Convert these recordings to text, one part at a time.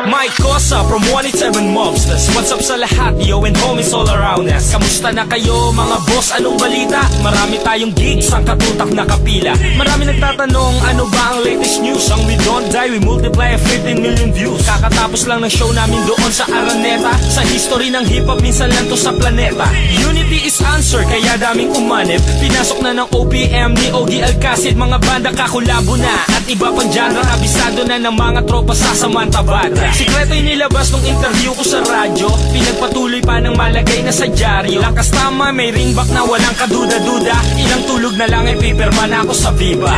Mike Cosa from 187 Mobsters. What's up sa lahat, yo and homies all around us. Kamusta na kayo mga boss, anong balita? Marami tayong gigs, ang katutak na kapila. Marami nagtatanong, ano ba ang latest news? Ang We Don't Die, we multiply 15 million views. Kakatapos lang ng show namin doon sa Araneta. Sa history ng hip-hop, minsan lang to sa planeta. Unity is answer, kaya daming umanib. Pinasok na ng OPM ni Ogie Alcacid. Mga banda kakulabo na, at iba pang genre. Kabisado na ng mga tropa sa Samantabata. Sikreto yung nilabas nung interview ko sa radyo. Pinagpatuloy pa ng malagay na sa dyaryo. Lakas tama, may ringback na walang kaduda-duda. Ilang tulog na lang ay paperman ako sa Viva.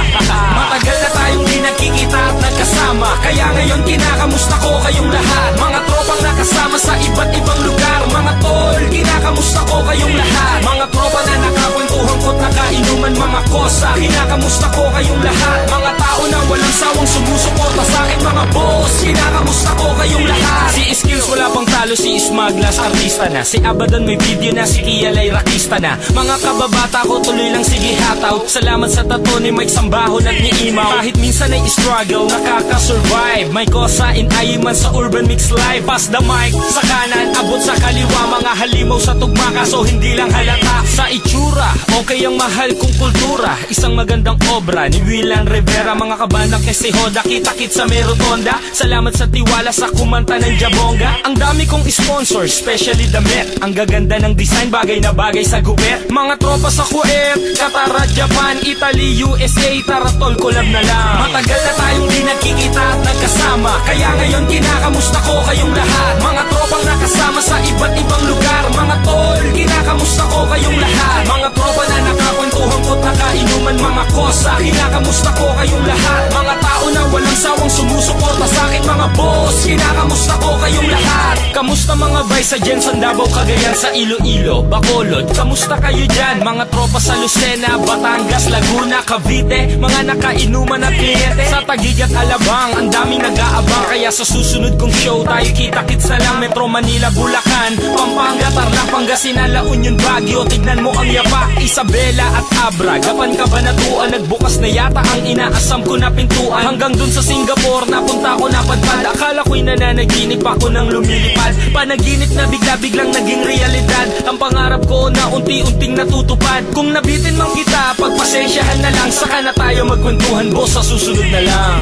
Matagal na tayong di nagkikita at nagkasama. Kaya ngayon kinakamusta ko kayong lahat. Mga tropang nakasama sa iba't ibang lugar. Mga tol, kinakamusta ko kayong lahat. Mga tropa na nakakwentuhan ko't nakainuman. Mga kosa, kinakamusta ko kayong lahat. Mga tao na walang sawang sumusuporta sa akin. Mga boss, kinakamusta ko kayong lahat. Si Skills wala pang talo, si Smaglas artista na. Si Abaddon may video na, si Kialay rakista na. Mga kababata ko tuloy lang sige hataw. Salamat sa tato ni Mike Sambahon at ni Imaw. Kahit minsan ay struggle, nakaka-survive. May kosa in man sa Urban Mix Live. Pass the mic, sa kanan, abot sa kaliwa. Mga halimaw sa tugma kaso hindi lang halata. Sa itsura, okay ang mahal kong kultura. Isang magandang obra ni Willan Rivera. Mga kabandang kesi Hoda, kita-kit sa Merotonda. Salamat sa tiwala sa kumanta ng Jabonga. Ang dami kong sponsor, especially the Met. Ang gaganda ng design, bagay na bagay sa gupet. Mga tropa sa Kuwait, Qatar, Japan, Italy, USA. Tara tol, collab na lang. Matagal na tayong di nagkikita at nagkasama. Kaya ngayon kinakamusta ko kayong lahat. Mga tropang nakasama sa iba't ibang lugar. Mga tol, kinakamusta ko kayong lahat. Mga tropa na nakakwentuhan ko't nakainuman. Mga kosa, kinakamusta ko kayong lahat. Mga tao na walang sawang sumusuporta sa akin. Mga boss, kinakamusta ko kayong lahat. Kamusta mga bay sa Jensen, Davao, Cagayan, sa Iloilo, Bacolod? Kamusta kayo dyan? Mga tropa sa Lucena, Batangas, Laguna, Cavite. Mga nakainuman at kliyente sa Taguig at Alabang. Ang daming nag-aabang, kaya sa susunod kong show tayo kita-kits na lang. Metro Manila, Bulacan, Pampanga, Tarlac, Pangasinan, La Union, Baguio. Tignan mo ang yapak, Isabela at Abra. Gapan ka ba natuan? Nagbukas na yata ang inaasam ko na pintuan. Hanggang dun sa Singapore, napunta ko napadpad. Akala ko'y nananaginip ako nang lumilipad. Panaginip na bigla-biglang naging realidad. Ang pangarap ko na unti-unting natutupad. Kung nabitin man kita, pagpasensyahan na lang. Saka na tayo magkwentuhan, boss, sa susunod na lang.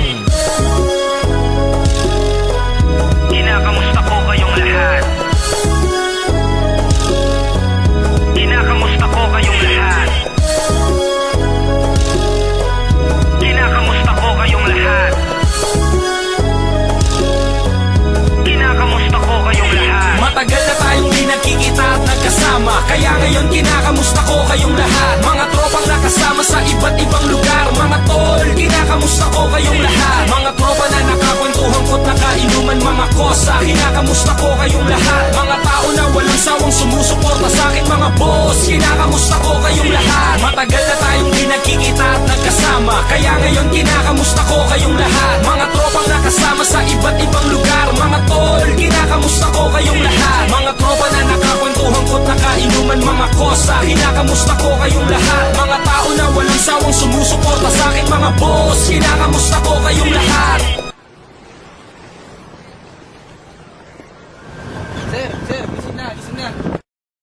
Kinakamusta ko kayong lahat. Kinakamusta ko kayong lahat. Kinakamusta ko kayong lahat. Kinakamusta ko kayong lahat. Matagal na tayong di nagkikita at nagkasama. Kaya ngayon kinakamusta ko kayong lahat. Mga tropang nakasama sa iba't ibang lugar. Mga tol, kinakamusta ko kayong lahat. Mga tropa na nakakwentuhan ko't nakainuman. Mga kosa, kinakamusta ko kayong lahat. Mga tao na walang sawang sumusuporta sa akin. Mga boss, kinakamusta ko kayong lahat. Matagal na tayong di nagkikita at nagkasama. Kaya ngayon kinakamusta ko kayong lahat. Mga tropang nakasama sa iba't ibang lugar. Mga tol, kinakamusta ko kayong lahat. Mga tropa na nakakwentuhan ko't nakainuman. Mga kosa, kinakamusta ko kayong lahat. Mga tao na walang sawang sumusuporta sa akin. Mga boss, kinakamusta ko kayong lahat.